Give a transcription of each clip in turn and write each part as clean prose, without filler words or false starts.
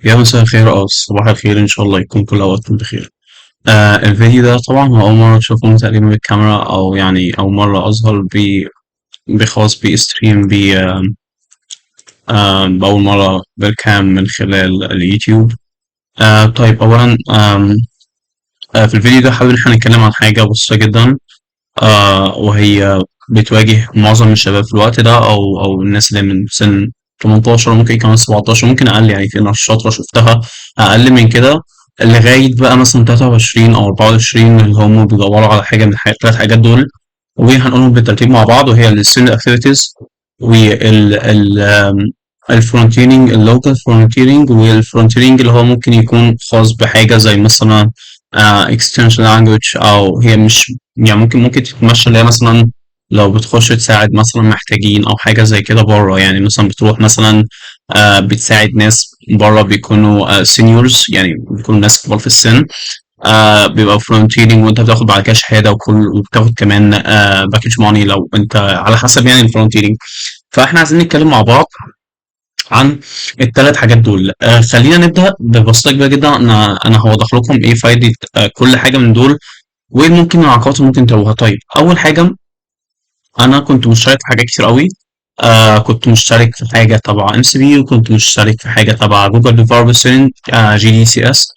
يا مساء الخير أو صباح الخير، إن شاء الله يكون كل أوقاتكم بخير. الفيديو ده طبعا هو أول مرة تشوفوني تقريبا بالكاميرا، أو يعني أول مرة أظهر بخاص بستريم بأول مرة بالكام من خلال اليوتيوب. طيب أولا في الفيديو ده حابب إن احنا نتكلم عن حاجة بسيطة جدا، وهي بتواجه معظم الشباب في الوقت ده، أو الناس اللي من سن 18، ممكن كمان 17، ممكن أقل. يعني في ناس شاطرة شفتها أقل من كده لغاية بقى مثلا 23 أو 24، اللي هم بيدوروا على حاجة من الثلاث حاجات دول، وهنقولهم بالترتيب مع بعض. وهي الستودنت اكتيفيتيز، وال الفرونتيرنج، اللوكال فرونتيرنج، والفرونتيرنج اللي هو ممكن يكون خاص بحاجة زي مثلا extension language، أو هي مش يعني ممكن تتمشى، اللي هي مثلا لو بتخش تساعد مثلا محتاجين أو حاجة زي كده بره. يعني مثلا بتروح مثلا بتساعد ناس بره بيكونوا سينيورز، يعني بيكونوا ناس كبار في السن. بيبقى فرونتيرنج، وانت بتاخد بعد كده شهاده وبتاخد كمان باكج ماني لو انت على حسب يعني الفرونتيرنج. فاحنا عايزين نتكلم مع بعض عن الثلاث حاجات دول. خلينا نبدا ببساطه كبيره جدا. انا هوضح لكم ايه فايده كل حاجه من دول، وايه ممكن العقبات اللي ممكن تواجهها. طيب اول حاجه، انا كنت مشترك في حاجات كتير قوي. كنت مشترك في حاجه تبع ام سي بي، وكنت مشترك في حاجه تبع جوجل ديفلوبر ستودنت، جي دي سي اس،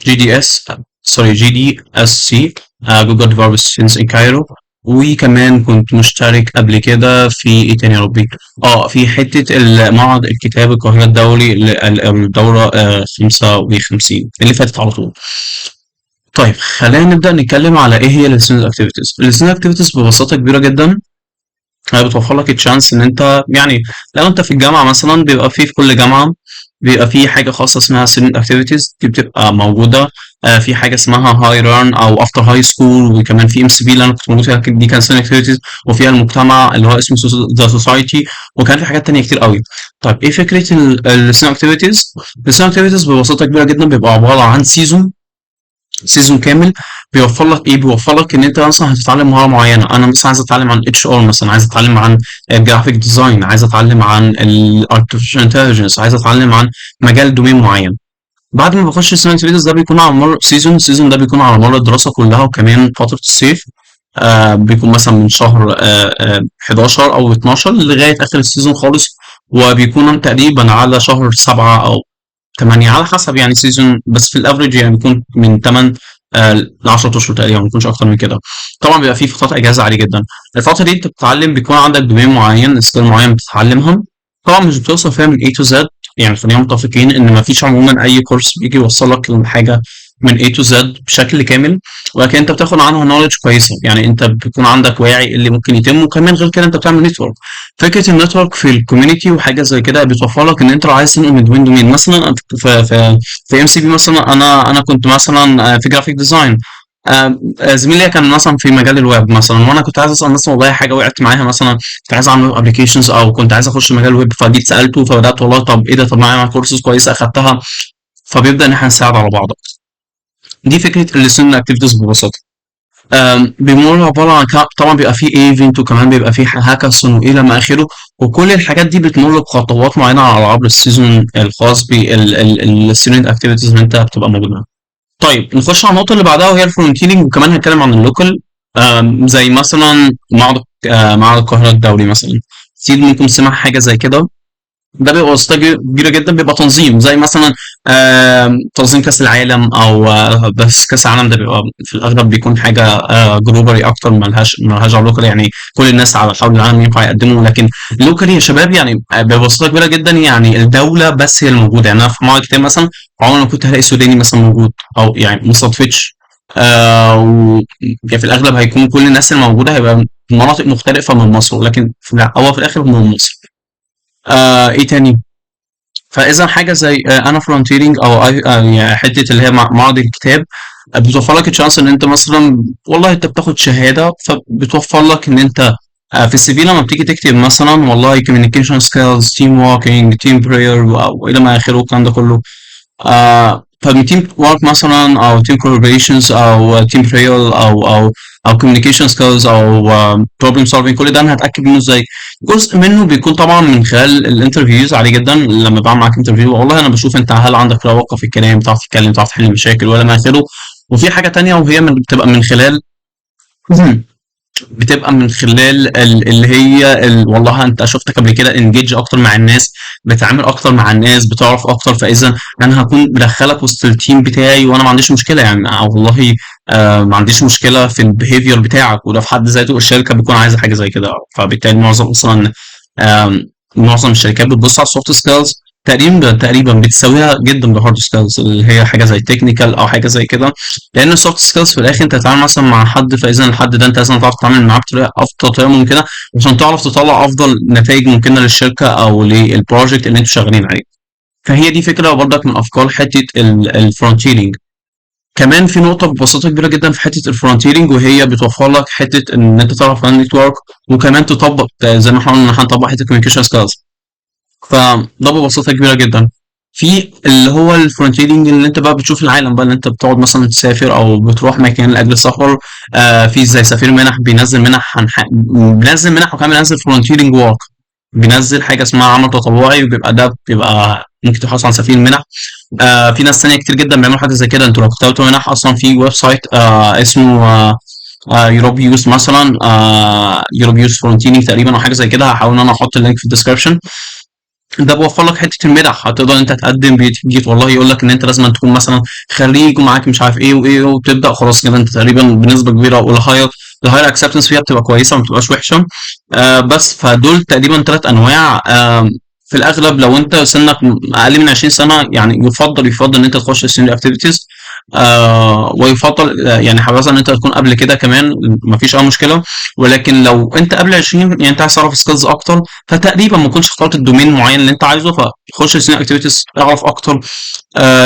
جي دي اس، سوري جي دي اس سي، جوجل ديفلوبر ستودنت ان كايرو. وكمان كنت مشترك قبل كده في ايه تاني يا ربي، في حته معرض الكتاب القاهره الدولي، الدوره 55 اللي فاتت على طول. طيب خلينا نبدأ نتكلم على ايه هي الستودنت اكتيفيتيز. الستودنت اكتيفيتيز ببساطة كبيرة جدا هي بتوفر لك الشانس ان انت يعني لو انت في الجامعة مثلا، بيبقى في كل جامعة بيبقى في حاجة خاصة اسمها student activities، دي بتبقى موجودة. في حاجة اسمها هاي ران او افتر هاي سكول، وكمان في ام سي بي اللي انا كنت موجود فيها، دي كان student activities. وفيها المجتمع اللي هو اسمه ذا سوسايتي، وكان في حاجات تانية كتير قوي. طيب ايه فكرة الستودنت اكتيفيتيز؟ الستودنت اكتيفيتيز ببساطة كبيرة جدا بيبقى عبارة عن سيزون كامل. بيوفر لك ايه؟ بيوفر لك ان انت مثلا هتتعلم مهاره معينه. انا مثلا عايز اتعلم عن اتش ار، مثلا عايز اتعلم عن الجرافيك ديزاين، عايز اتعلم عن الارتفيشال انتليجنس، عايز اتعلم عن مجال دومين معين. بعد ما بخش السنه الجديده ده بيكون على مر السيزون ده بيكون على مر الدراسه كلها، وكمان فتره الصيف. بيكون مثلا من شهر 11 او 12 لغايه اخر السيزون خالص، وبيكون تقريبا على شهر 7 او 8 على حسب يعني سيزون، بس في الافريج يعني بيكون من 8 ل 10 اشهر تقريبا، ما بيكونش اكتر من كده. طبعا بيبقى في فترات اجازه عاليه جدا. الفتره دي انت بتتعلم، بيكون عندك دومين معين، سكيل معين بتتعلمها. طبعا مش بتوصل فيها من A to Z، يعني خلينا متفقين ان ما فيش عموما اي كورس بيجي يوصلك لحاجه من A to Z بشكل كامل، ولكن انت بتاخد عنها نولج كويسه. يعني انت بيكون عندك وعي اللي ممكن يتم، وكمان غير كده انت بتعمل نتورك. فكره النتورك في الكوميونتي وحاجه زي كده بتوفر لك ان انت لو عايز تنقل من دومين مثلا في ام سي بي مثلا. انا كنت مثلا في جرافيك ديزاين. زميلي كان مثلا في مجال الويب مثلا، وانا كنت عايز اسال مثلا والله حاجه وقعت معاها مثلا، كنت عايز اعمل ابلكيشنز او كنت عايز اخش مجال الويب، فجيت سالته فبدات والله طب ايه ده، طب معايا كورسز كويسه اخدتها. فبيبدا ان احنا نساعد على بعض. دي فكره الستودنت اكتيفيتيز ببساطه. بيمر عبارة عن طبعا بيبقى فيه ايفنت، وكمان بيبقى فيه هاكاثون والى ما اخره. وكل الحاجات دي بتمر بخطوات معينة على عبر السيزون الخاص بالستودنت اكتيفيتيز اللي انت بتبقى موجودة. طيب نخش على النقطة اللي بعدها، وهي الفرونتيرنج، وكمان هنتكلم عن اللوكال. زي مثلا معرض القاهرة الدولي مثلا. أكيد ممكن تسمع حاجة زي كده. ده بيبقى واسطة كبيرة جدا، بيبقى تنظيم زي مثلا تنظيم كأس العالم، أو بس كأس العالم ده بيبقى في الأغلب بيكون حاجة جلوبالي أكتر، ملهاش علاقة يعني كل الناس على حول العالم ينفع يقدموا. لكن لوكالي يا شباب يعني ببساطة كبيرة جدا، يعني الدولة بس هي الموجودة. يعني أنا في معرض كتاب مثلا عمري ما كنت هلاقي سوداني مثلا موجود، أو يعني ما صدفتش. يعني في الأغلب هيكون كل الناس الموجودة هيبقى من مناطق مختلفة من مصر، لكن هو في الآخر هم من مصر. ايه تاني؟ فاذا حاجه زي انا فرونتيرنج، او يعني حته اللي هي معرض الكتاب، بتوفر لك الشانس ان انت مثلا والله انت بتاخد شهاده، فبتوفر لك ان انت في السي في لما بتيجي تكتب مثلا والله communication skills, team working, team prayer والى ما اخره الكلام ده كله. فمن تيم ورك مثلا، او تيم كولابريشنز، او تيم prayer، او او communication skills او problem solving. كل ده انا هتاكد منه ازاي؟ جزء منه بيكون طبعا من خلال الانترفيوز عادي جدا. لما بعمل معاك انترفيو والله انا بشوف انت هل عندك لياقه في الكلام، بتعرف تتكلم، بتعرف تحل مشاكل ولا ما اخره. وفي حاجه تانية وهي بتبقى من خلال بتبقى من خلال اللي هي والله انت شفتك قبل كده انجيج اكتر مع الناس، بتتعامل اكتر مع الناس، بتعرف اكتر. فاذا انا هكون بدخلك وسط التيم بتاعي وانا ما عنديش مشكله يعني، والله ما عنديش مشكله في البيهيفير بتاعك، وده في حد ذاته الشركه بتكون عايزه حاجه زي كده. فبالتالي معظم اصلا آم، معظم الشركات بتبص على السوفت سكيلز تقريبا بتساويها جدا بالهارد سكيلز اللي هي حاجه زي التكنيكال او حاجه زي كده. لان السوفت سكيلز في الاخر انت تتعامل مثلا مع حد، فاذا الحد ده انت لازم تعرف تتعامل معاه بطريقه افضل طريقه ممكنه عشان تعرف تطلع افضل نتائج ممكنه للشركه او للبروجكت اللي انتوا شغالين عليه. فهي دي فكره برضك من افكار حته الفرونتيرنج. كمان في نقطه ببساطه كبيره جدا في حته الفرونتيرنج، وهي بتوفر لك حته ان انت تعرف عن النتورك، وكمان تطبق زي ما احنا قلنا هنطبق حته الكوميونيكيشن سكيلز. فده ببساطه كبيره جدا. في اللي هو الفرونتيرنج اللي انت بقى بتشوف العالم بقى، اللي انت بتقعد مثلا تسافر او بتروح مكان لاجل السفر. في زي سفير منح بينزل منح بينزل منح، وكمان بينزل فرونتيرنج ورك، بينزل حاجه اسمها عمل تطوعي، وبيبقى ده بيبقى ممكن تحصل على سفير منح. في ناس تانية كتير جدا بيعملوا حاجه زي كده. انتوا لو كتبتوا منح اصلا في ويب سايت اسمه يوروب يوز مثلا، يوروب يوز فرونتيرنج تقريبا او حاجه زي كده. هحاول ان انا احط اللينك في الديسكربشن. ده بيوفر لك حته المنح، هتقدر انت تقدم، بيجي والله يقول لك ان انت لازم تكون مثلا خريج ومعاك مش عارف ايه وايه، وتبدا خلاص كده انت تقريبا بنسبه كبيره. الهاير اكسبتنس فيها بتبقى كويسه ما بتبقاش وحشه. بس فدول تقريبا ثلاث انواع. في الاغلب لو انت سنك اقل من 20 سنه يعني يفضل ان انت تخش السينيور اكتيفيتيز. ويفضل يعني حبذا ان انت تكون قبل كده كمان، مفيش اي مشكله. ولكن لو انت قبل 20 يعني انت عايز تعرف سكيلز اكتر، فتقريبا ما كنتش اخترت الدومين معين اللي انت عايزه، فخش السينيور اكتيفيتيز اعرف اكتر.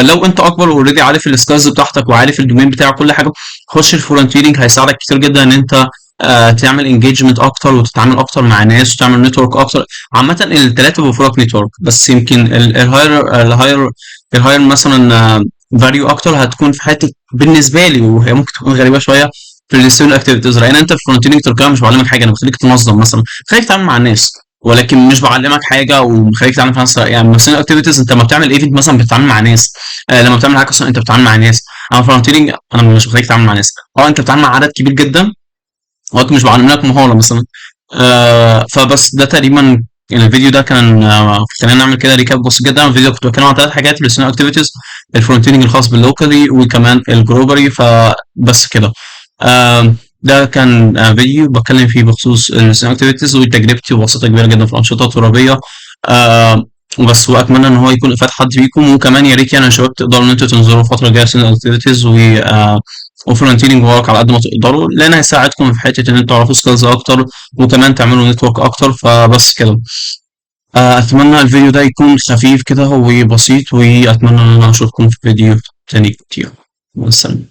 لو انت اكبر اوريدي عارف السكيلز بتاعتك وعارف الدومين بتاعك كل حاجه، خش الفولنتيرنج هيساعدك كتير جدا ان انت تعمل انجيجمنت اكتر وتتعامل اكتر مع ناس وتعمل نتورك اكتر. عامه الثلاثه بيوفروا لك نتورك، بس يمكن الهاير مثلا فاليو اكتر هتكون في حته بالنسبه لي، وهي ممكن تكون غريبه شويه، في الستودنت اكتيفيتيز. لان انت في فرونتيرنج تركيا مش بعلمك حاجه، انا بخليك تنظم مثلا، خليك تتعامل مع الناس، ولكن مش بعلمك حاجه ومخليك تتعامل في نفس يعني. مثلا اكتيفيتيز انت لما بتعمل ايفنت مثلا بتتعامل مع ناس، لما بتعمل حاجه اصلا انت بتتعامل مع ناس. اما فرونتيرنج انا مش بخليك تتعامل مع ناس، انت بتتعامل مع عدد كبير جدا، ولكن مش بعلم لك مهاره مثلا. فبس ده تقريبا يعني الفيديو ده كان خلينا نعمل كده ريكاب بسيط جدا. الفيديو كنت بتكلم عن ثلاث حاجات: السنو اكتيفيتيز، الفرونتينج الخاص باللوكالي، وكمان الجلوبالي. فبس كده. ده كان فيديو بتكلم فيه بخصوص السنو اكتيفيتيز وتجربتي وبساطه كبيره جدا في الانشطه الترابيه. وبس، واتمنى ان هو يكون افاد حد فيكم. وكمان يا ريت يعني يا شباب تقدروا ان انتوا تنزلوا الفتره الجايه سنو اكتيفيتيز وفرونتيرنج ورك على قد ما تقدروا، لان هيساعدكم في حته ان انتوا تعرفوا سكيلز اكتر وكمان تعملوا نتورك اكتر. فبس كده. اتمنى الفيديو ده يكون خفيف كده وبسيط، واتمنى ان انا اشوفكم في فيديو تاني كتير. مع السلامه.